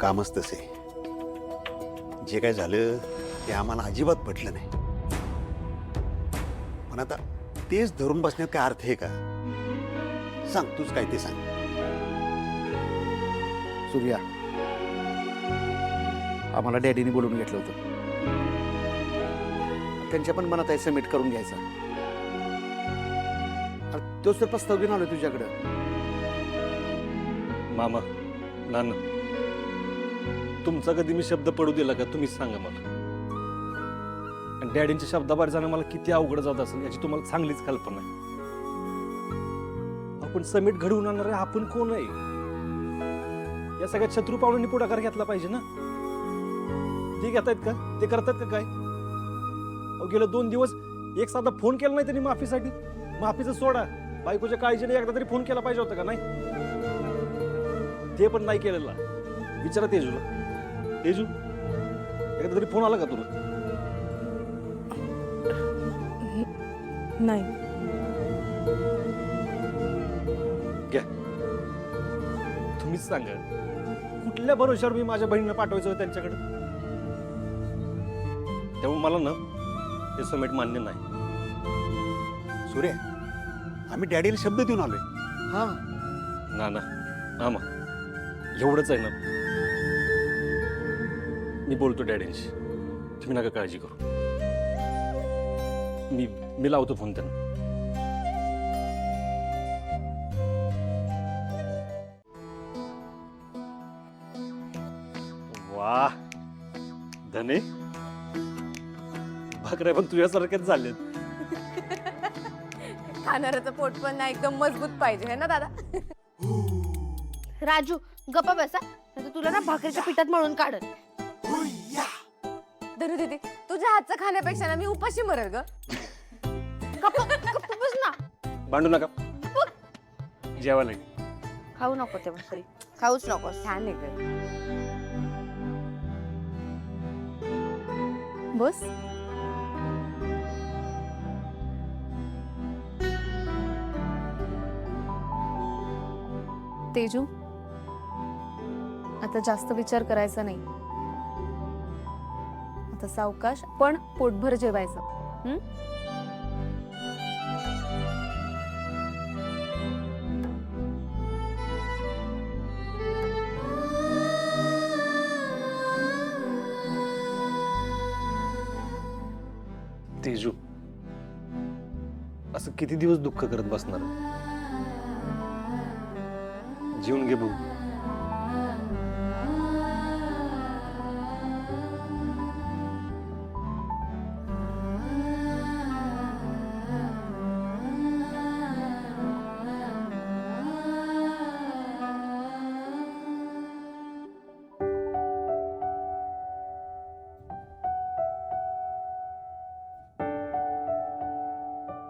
कामच तसे. जे काय झालं ते आम्हाला अजिबात पटलं नाही. पण आता तेच धरून बसण्यात काय अर्थ आहे का? सांग तूच काय ते सांग. सूर्या, आम्हाला डॅडीने बोलून घेतलं होतं. त्यांच्या पण मनात आहे सबमिट करून घ्यायचा. तोच तर प्रस्ताव घेऊन आलोय तुझ्याकडं. मामा, नाना, तुमचा कधी मी शब्द पडू दिला का? तुम्हीच सांगा मला. आणि डॅडींच्या शब्दाबाहेर जाणं मला किती अवघड जात असेल याची तुम्हाला चांगलीच कल्पना आहे. आपण समिट घडवून आणणार आहे, आपण कोण आहे? या सगळ्या शत्रू पावलांनी पुढाकार घेतला पाहिजे ना. ते घेतायत का? ते करतात का काय? गेलं 2 दिवस एक साधा फोन केला नाही त्यांनी माफीसाठी. माफीचं सोडा, बायकोच्या काळजीने एकदा तरी फोन केला पाहिजे होता का? नाही, ते पण नाही केलेला. विचारा तेजूला. तेजू, एकदा तरी फोन आला का तुला? नाही. घ्या, तुम्हीच सांगा, कुठल्या भरोश्यावर मी माझ्या बहिणीला पाठवायचं त्यांच्याकडे? त्यामुळे मला ना हे समेट मान्य नाही. सूर्या, आम्ही डॅडीला शब्द देऊन आलोय. हा, ना ना मामा, एवढंच आहे ना. मी बोलतो डॅडींशी, तुम्ही नका काळजी करू. मी लावतो फोन त्यांना. वा धने, भाकऱ्या पण तुझ्यासारख्याच झाल्यात. खाणाऱ्याचं पोट पण ना एकदम मजबूत पाहिजे है ना दादा. राजू गप्पा बसा, नाहीतर तुला ना भाकरीच्या पिठात मळून काढत. धनु दीदी, तुझ्या हातचं खाण्यापेक्षा ना मी उपाशी मरेल ग. गप्पा बस ना. भांडू नका, जेवायला ये. खाऊ नको ते भाकरी, खाऊच नको. छान आहे ग. बस. तेजू, आता जास्त विचार करायचा नाही. आता सावकाश पण पोटभर जेवायचं. तेजू, असं किती दिवस दुःख करत बसणार? जीवन घे भाऊ.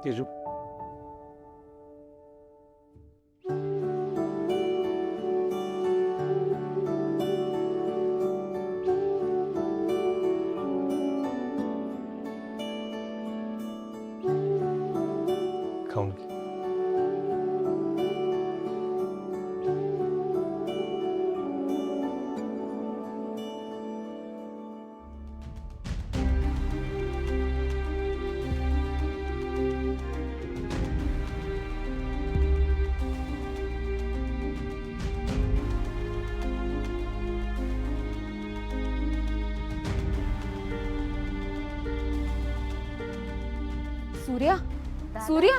तेजू, खाऊन घे. सूर्या, सूर्या,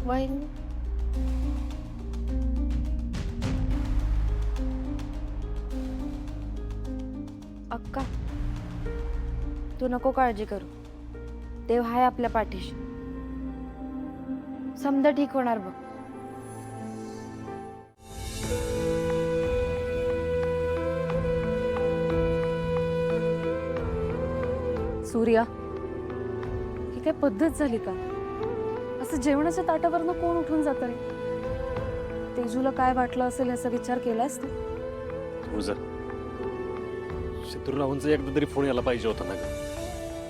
वहिनी अक्का, तू नको काळजी करू. देव हाय आपल्या पाठीशी. समजा ठीक होणार बघ. सूर्या, ही काय पद्धत झाली का? असं जेवणाच्या ताटावरनं कोण उठून जात रे? तेजूला काय वाटलं असेल याचा विचार केलास तू? तुझं शत्रुरावांचा एकदा तरी फोन यायला पाहिजे होता ना ग.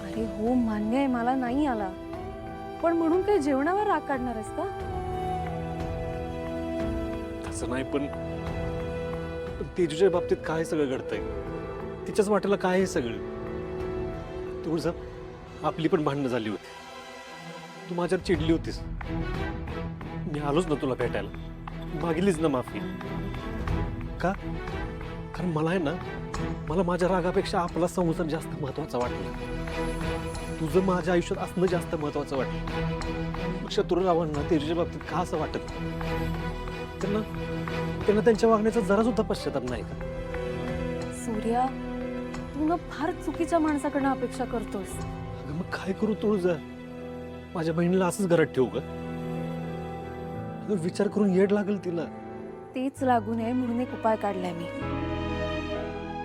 अरे हो, मान्य आहे, मला नाही आला. पण म्हणून काही जेवणावर राग काढणार आहेस का? तसं नाही पण तेजूच्या बाबतीत काय सगळं घडतंय तिच्याच वाटेला काय आहे सगळं तुळजा आपली पण भांडणं झाली होती तू माझ्यावर चिडली होतीस मी आलोच ना तुला भेटायला मागितलीच ना माफी का कारण मला आहे ना मला माझ्या रागापेक्षा आपला संसार जास्त महत्वाचा वाटला तुझं माझ्या आयुष्यात असणं जास्त महत्वाचं वाटलं मग शत्रुरावांना तेजूच्या बाबतीत का असं वाटत त्यांना त्यांच्या वागण्याचा जरा सुद्धा पश्चाताप नाही का सूर्या तू ना फार चुकीच्या माणसाकडनं अपेक्षा करतोस अगं मग काय करू तुळजा माझ्या बहिणीला असंच घरात ठेवू का अगं विचार करून येड लागेल तिला तेच लागू नये म्हणून एक उपाय काढलाय मी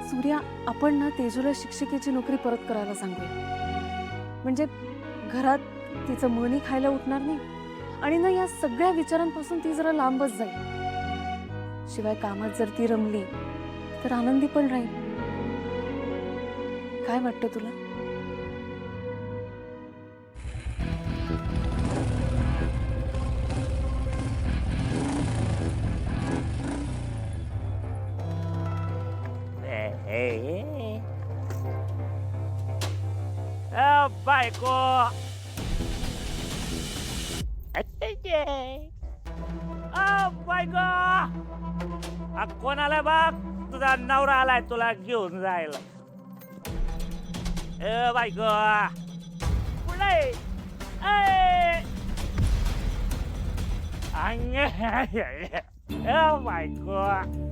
सूर्या आपण ना तेजूला शिक्षिकेची नोकरी परत करायला सांगूया म्हणजे घरात तिचं मनही खायला उठणार नाही आणि ना या सगळ्या विचारांपासून ती जरा लांबच जाईल शिवाय कामात जर ती रमली तर आनंदी पण राहील काय वाटतं तुला बायको बायको कोण आलाय बाप तुझा नवरा आलाय तुला घेऊन जायला बायको पुढे बायको